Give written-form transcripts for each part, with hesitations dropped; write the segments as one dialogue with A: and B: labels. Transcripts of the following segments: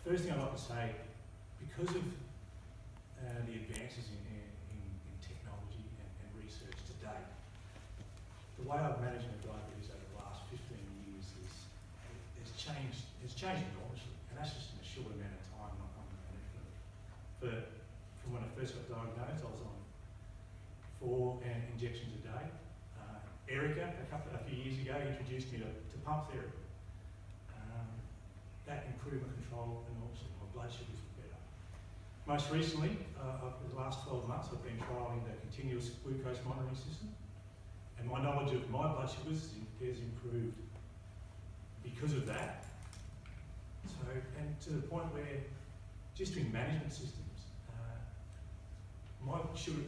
A: first thing I'd like to say, because of the advances in technology and research to date, the way I've managed my diabetes over the last 15 years has changed enormously, and that's just in a short amount of time. From when I first got diagnosed, I was on 4 injections a day. Erica, a few years ago, introduced me to pump therapy. That improved my control enormously. My blood sugars were better. Most recently, over the last 12 months, I've been trialling the continuous glucose monitoring system, and my knowledge of my blood sugars has improved because of that. So, and to the point where, just in management systems, my blood sugar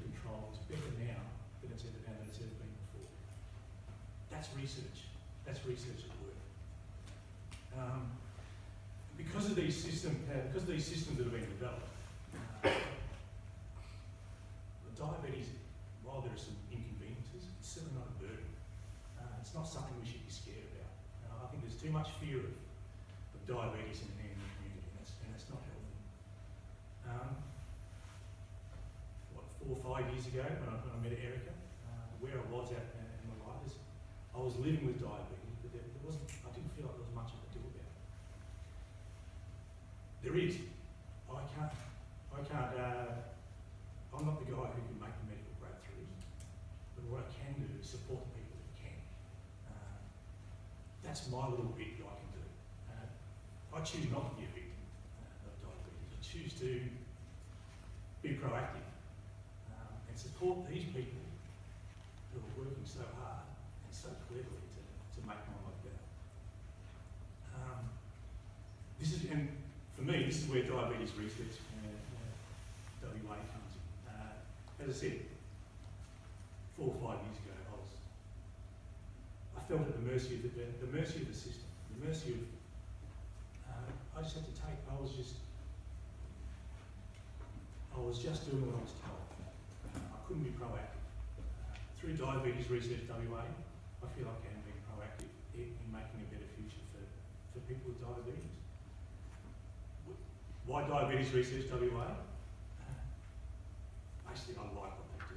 A: control is better now than it's ever been before. That's research. That's research at work. Because of these systems that have been developed, diabetes, while there are some inconveniences, it's certainly not a burden. It's not something we should be scared about. I think there's too much fear of diabetes in the community, and that's not healthy. 4 or 5 years ago, when I met Erica, where I was at in my life is, I was living with diabetes, but I didn't feel like there was much I could do about it. There is. I'm not the guy who can make the medical breakthroughs, but what I can do is support the people that can. That's my little bit that I can do. I choose not to be a victim of diabetes. I choose to be proactive and support these people who are working so hard and so cleverly to make my life better. And for me, this is where diabetes research WA comes in. As I said, 4 or 5 years ago, I felt at the mercy of the system, the mercy of. I just had to take. I was just doing what I was told. I couldn't be proactive. Through Diabetes Research WA, I feel like I am being proactive in making a better future for people with diabetes. Why Diabetes Research WA? Basically, I like what they do.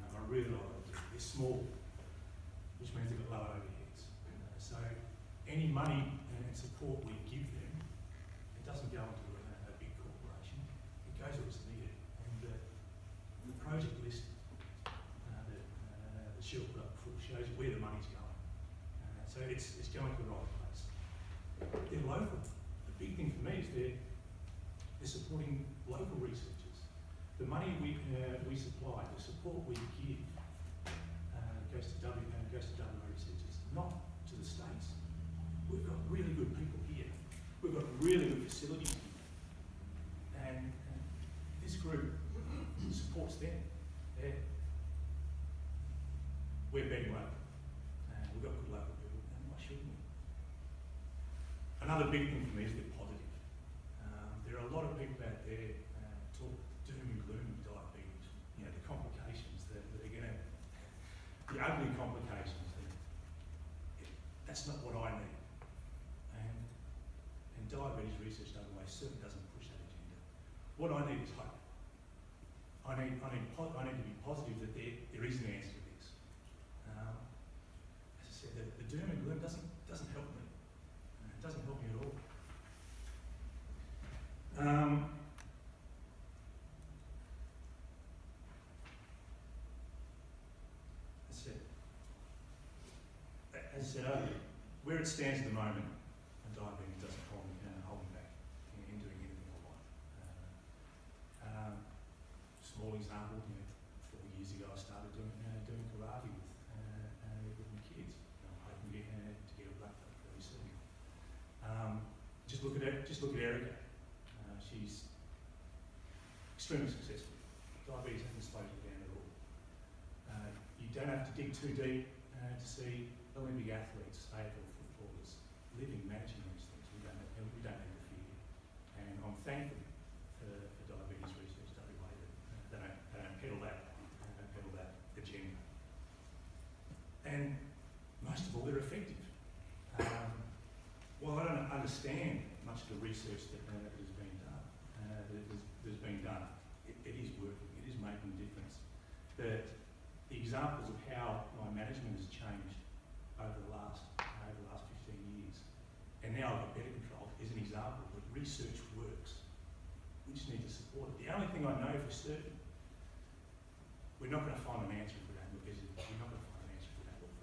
A: I really like what they do. They're small, which means they've got low overheads. So any money and support we give them, it doesn't go into a big corporation. It goes where it's needed. And the project list that Cheryl put up before shows where the money's going. So it's going to the right place. They're local. The big thing for me is they're supporting local researchers. The money we supply, the support we give, goes to WA researchers, not to the States. We've got really good people here. We've got really good facilities here. And this group supports them. We're being local. We've got good local people, and why shouldn't we? Another big thing for me is they're positive. There are a lot of people out there talk doom and gloom with diabetes. You know, the complications that are going to, the ugly complications. That's not what I need. And Diabetes Research WA certainly doesn't push that agenda. What I need is hope. I need to be positive that there is an answer to this. As I said, the doom and gloom doesn't help me. It doesn't help me at all. As I said earlier, where it stands at the moment, diabetes doesn't hold me back in doing anything I want. Small example, 4 years ago I started doing karate with my kids. I'm hoping to get a black belt very soon. Just look at Erica. She's extremely successful. Diabetes hasn't slowed her down at all. You don't have to dig too deep to see Olympic athletes, AFL footballers, living, managing these things. We don't have to fear. And I'm thankful for Diabetes Research WA that they don't peddle that agenda. And most of all, they're effective. While I don't understand much much of the research that has been done. There's been done. It is working. It is making a difference. The examples of how my management has changed over the last 15 years, and now I've got better control, is an example that research works. We just need to support it. The only thing I know for certain, we're not going to find an answer for that book, is it? We're not going to find an answer for that book.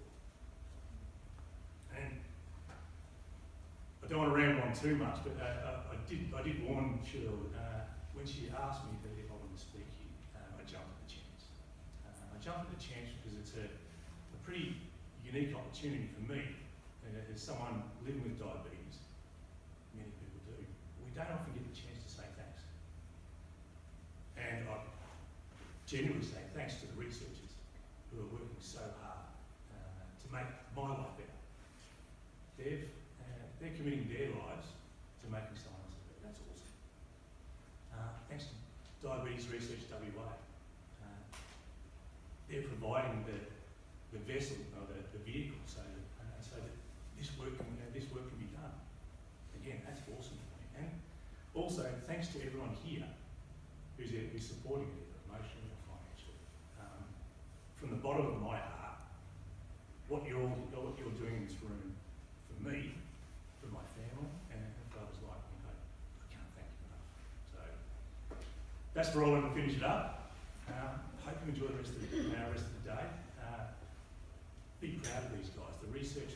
A: And I don't want to ramble on too much, but I did warn Cheryl when she asked me if I wanted to speak here. I jumped at the chance. I jumped at the chance because it's a pretty unique opportunity for me as someone living with diabetes. Many people do. We don't often get the chance to say thanks. And I genuinely say thanks to the researchers who are working so hard to make my life better. They're committing their lives to making someone else better. That's awesome. Thanks to Diabetes Research WA. They're providing the vessel or the vehicle so that this work can be done. Again, that's awesome for me. And also, thanks to everyone here who's supporting it, emotionally or financially. From the bottom of my heart, what you're doing in this room for me, for my family, and for others like me, I can't thank you enough. So that's where I want to finish it up. Hope you enjoy the rest of the day. Be proud of these guys. The research